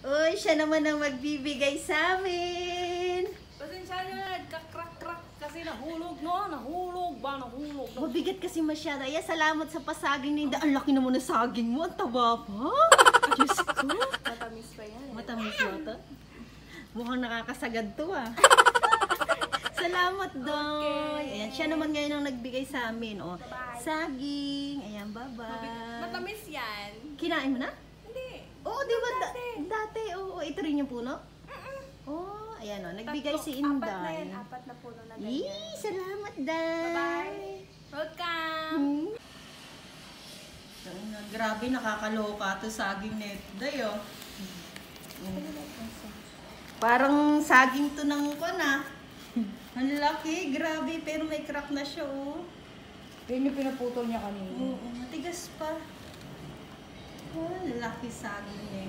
Uy, siya naman ang magbibigay sa amin. Pasensya na, nagka-crack-crack kasi nahulog, no? Nahulog ba? Nahulog. Mabigat kasi masyado. Ay, salamat sa pasaging ni Inday. Ang laki naman ng saging mo. Ang taba pa. Diyos ko. Matamis pa yan. Matamis mo to. Mukhang nakakasagad to ah. Salamat, Doy. Okay. Ayan, siya naman ngayon ang nagbigay sa amin. Oh. Bye-bye. Saging. Ayan, bye-bye. Matamis yan. Kinain mo na? Hindi. Oo, di ba? Dati. Dati, oo. Ito rin yung puno? Oo, ayan o. Nagbigay si Apat na Inday. yan. Apat na puno na Yee, ganyan. salamat, Day. Bye-bye. Welcome. Grabe, nakakaloka to saging net. Day, oh. Parang saging to ng na. Ang laki, grabe. Pero may crack na siya, oh. Yun yung pinaputol niya kanina. Oo, matigas pa. Oh, laki saging net.